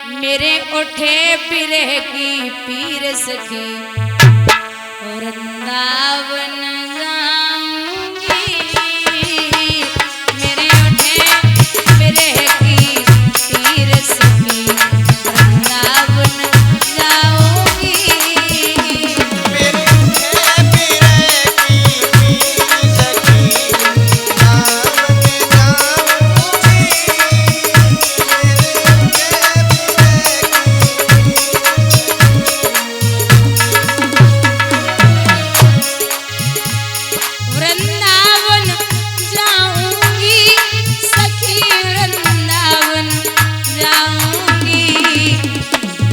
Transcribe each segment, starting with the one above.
मेरे उठे बिरह की पीर सखी वृंदावन जाऊंगी। मेरे उठे बिरह की पीर सखी वृंदावन जाऊंगी। मेरे उठे बिरह की पीर सखी वृंदावन जाऊंगी। वृंदावन जाऊंगी सखी वृंदावन जाऊंगी।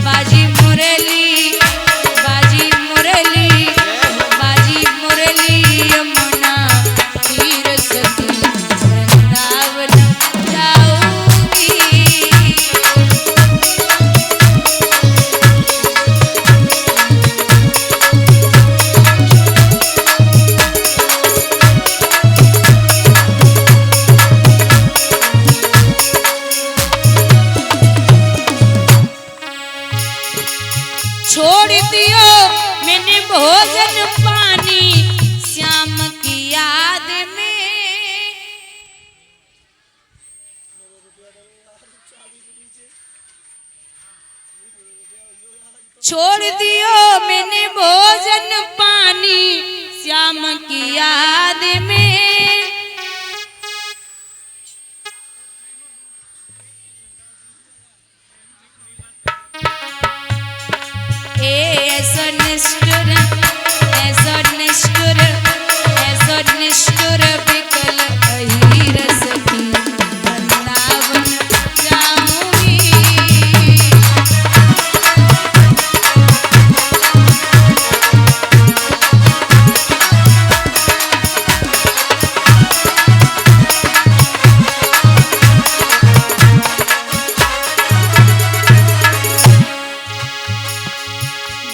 बाजी मुरली बाजी मुरली बाजी मुरली यमुना तीर सखी वृंदावन जाऊंगी। छोड़ दियो मैंने भोजन पानी श्याम की याद में। छोड़ दियो मैंने भोजन पानी श्याम की याद में। ऐसो निष्ठुर विकल अहीर सखी वृंदावन जाऊंगी।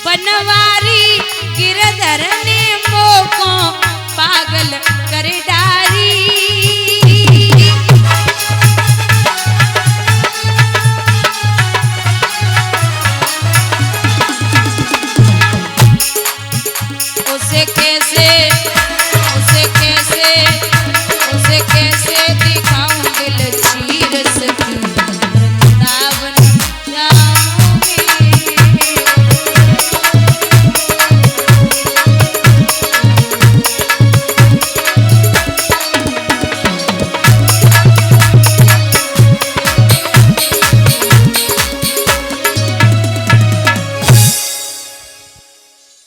बनवारी गिरधर ने मोको पागल कर डारी। उसे कैसे उसे कैसे उसे कैसे दिखाऊं दिल चीर सखी वृंदावन जाऊंगी।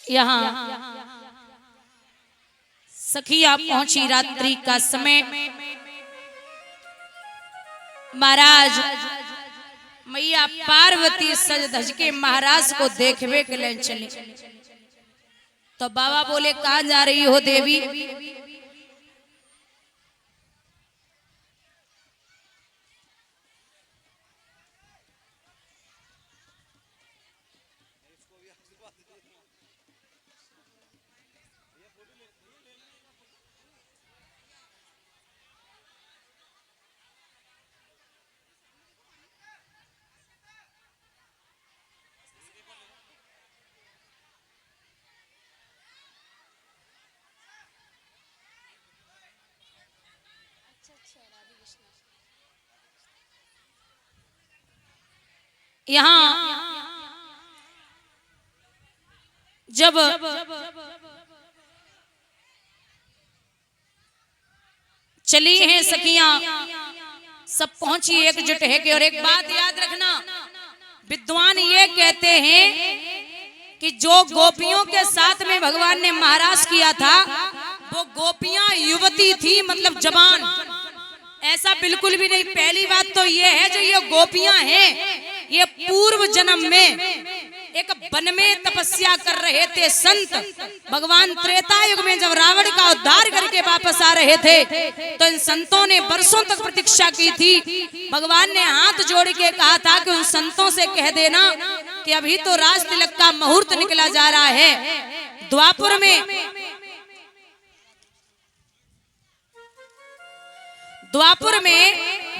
यहाँ सखिया पहुंची रात्रि का समय। महाराज मैया पार्वती सज धज के महाराज को देखवे के लिए चले। तो बाबा बोले कहाँ जा रही हो देवी? यहाँ जब चली हैं सखियां सब पहुंची एकजुट है कि। और एक बात याद रखना, विद्वान ये कहते हैं कि जो गोपियों के साथ में भगवान ने महाराज किया था वो गोपियां युवती थी, मतलब जवान। ऐसा बिल्कुल भी नहीं। पहली बात तो ये है जो ये गोपियां हैं ये पूर्व जन्म में एक वन में तपस्या कर रहे थे संत। भगवान त्रेता युग में जब रावण का उद्धार करके वापस आ रहे थे तो इन संतों ने वर्षों तक प्रतीक्षा की थी। भगवान ने हाथ जोड़ के कहा था कि उन संतों से कह देना कि अभी तो राज तिलक का मुहूर्त निकला जा रहा है। द्वापर में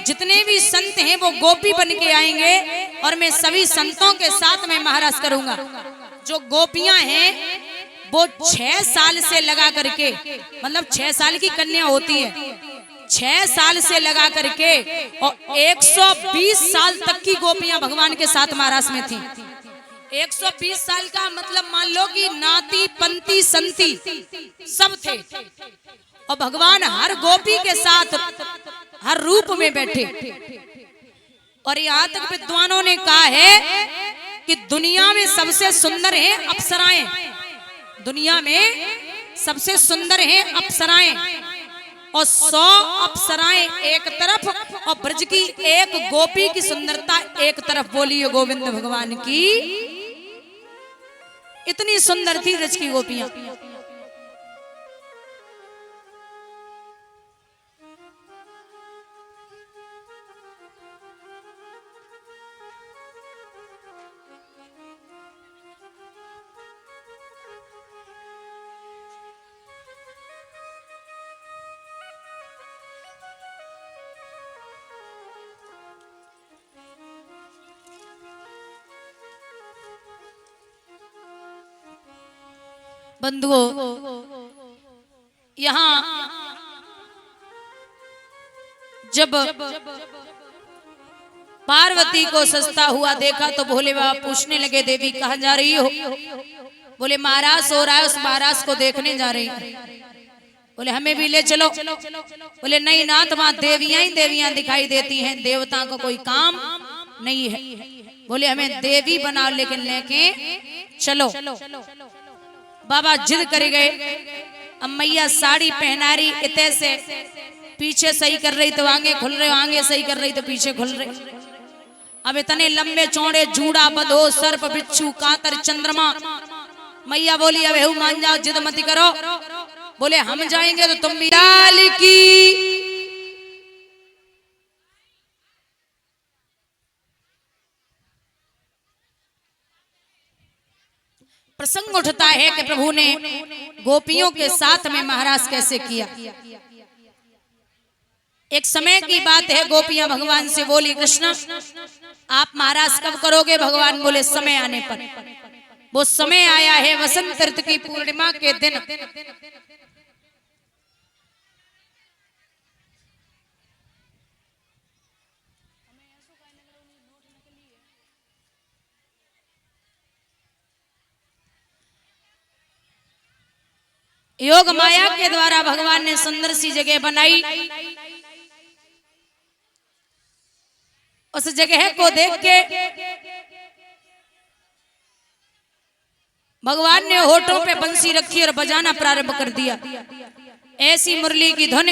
जितने भी संत हैं वो गोपी बन के आएंगे और मैं सभी संतों के साथ में महाराज करूंगा। जो गोपियां हैं वो 6 साल से लगा करके, मतलब 6 साल की कन्या होती है, 6 साल से लगा करके और 120 साल तक की गोपियां भगवान के साथ महाराज में थी। 120 साल का मतलब मान लो कि नाती पंती संती सब थे और भगवान हर गोपी के साथ हर रूप में बैठे। और यहाँ तक विद्वानों ने कहा है कि दुनिया में सबसे सुंदर हैं अप्सराएं, दुनिया में सबसे सुंदर हैं अप्सराएं और 100 अप्सराएं एक तरफ और ब्रज की एक गोपी की सुंदरता एक तरफ। बोलिए गोविंद भगवान की। इतनी सुंदर थी ब्रज की गोपियां। बंधुओं, यहाँ जब पार्वती को सस्ता हुआ देखा तो भोले बाबा पूछने लगे, देवी कहाँ जा रही हो? बोले महाराज हो रहा है, उस महाराज को देखने जा रही। बोले हमें भी ले चलो। बोले नहीं नाथ, वहां देवियां ही देवियां दिखाई देती हैं, देवता को कोई काम नहीं है। बोले हमें देवी बनाओ लेकिन लेके चलो। बाबा जिद कर गए। अब मैया साड़ी पहना रही, इतने से पीछे सही कर रही तो आगे खुल रहे, आगे सही कर रही तो पीछे खुल रहे। अब इतने लंबे चौड़े जूड़ा बधो सर्प बिच्छू कातर चंद्रमा। मैया बोली अब हेऊ मान जाओ, जिद मत करो। बोले हम जाएंगे तो तुम भी। लाल की प्रसंग उठता है कि प्रभु ने गोपियों के साथ में महाराज कैसे किया। एक समय की बात है, गोपियां भगवान से बोली कृष्ण आप महाराज कब करोगे? भगवान बोले समय आने पर। वो समय आया है वसंत ऋतु की पूर्णिमा के दिन। योग माया के द्वारा भगवान ने सुंदर सी जगह बनाई। उस जगह को देख के भगवान ने होठों पे बंसी रखी और बजाना प्रारंभ कर दिया। ऐसी मुरली की धुन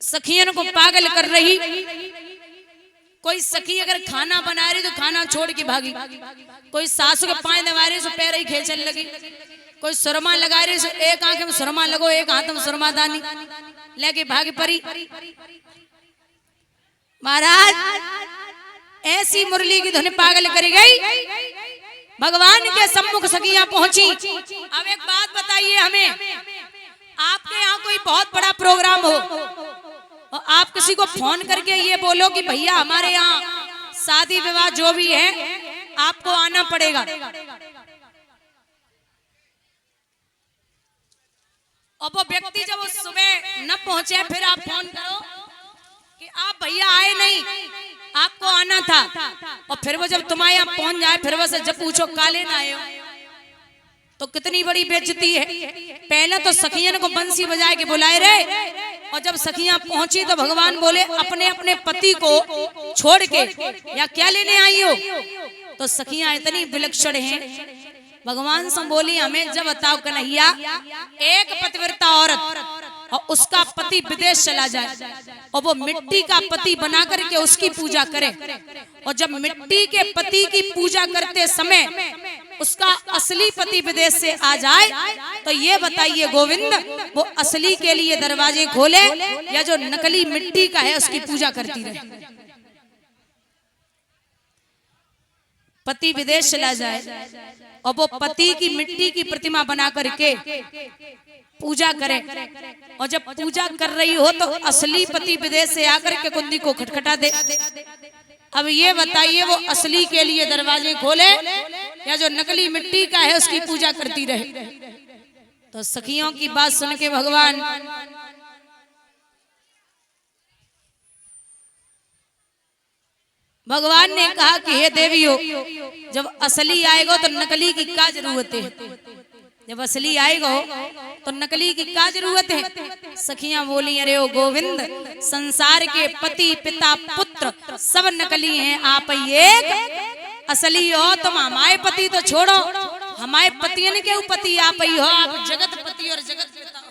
सखियन को पागल कर रही। कोई सखी अगर खाना बना रही तो खाना छोड़ के भागी, कोई सासू के पांव दबा रही तो पैर ही खींचने लगी, कोई सुरमा लगा रही तो एक आंख में सुरमा लगो एक हाथ में सुरमा दानी लेके भागी परी। महाराज ऐसी मुरली की धुन पागल करी गई। भगवान के सम्मुख सखियां पहुंची। अब एक बात बताइए हमें, आपके यहाँ कोई बहुत बड़ा प्रोग्राम हो और आप किसी को फोन करके ये बोलो कि भैया हमारे यहाँ शादी विवाह जो भी है आपको आना पड़ेगा, और वो व्यक्ति जब उस सुबह न पहुंचे फिर आप फोन करो कि आप भैया आए नहीं, आपको आना था, और फिर वो जब तुम्हारे यहाँ पहुंच जाए फिर वो से जब पूछो काले ना आए हो, तो कितनी बड़ी बेइज्जती है। पहले तो सखियन को बंसी बजाए के बुलाए रहे, और जब सखियां पहुंची तो भगवान बोले अपने अपने पति को छोड़ के या क्या लेने आई हो? तो सखियां इतनी विलक्षण हैं। भगवान से बोली हमें जब बताओ कन्हैया, एक पतिव्रता औरत और उसका पति विदेश चला जाए और वो मिट्टी का पति बना करके उसकी पूजा करे, और जब मिट्टी के पति की पूजा करते समय उसका असली पति विदेश से आ जाए, तो ये बताइए गोविंद वो असली के लिए दरवाजे खोले या जो नकली मिट्टी का है उसकी पूजा करती रहे? पति विदेश चला जाए और वो पति की मिट्टी की प्रतिमा बना करके पूजा करे, और जब पूजा कर रही हो तो असली पति विदेश से आकर के कुंडी को खटखटा दे। अब ये बताइए वो असली के लिए दरवाजे खोले या जो नकली मिट्टी का है उसकी पूजा करती रहे? तो सखियों की बात सुन के भगवान ने कहा कि हे देवियों, जब असली आएगा तो नकली की क्या जरूरत है? जब असली आएगा तो नकली की क्या जरूरत है? सखियां बोली, अरे ओ गोविंद, संसार के पति पिता पुत्र सब नकली हैं, आप एक असली हो। तुम हमारे पति तो छोड़ो, हमारे पतियन के पति आप ही हो, आप जगत पति और जगत पिता हो।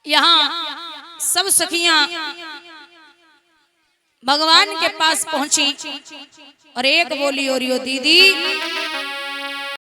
यहाँ सब सखियां भगवान के पास पहुंची और एक बोली, और यो दीदी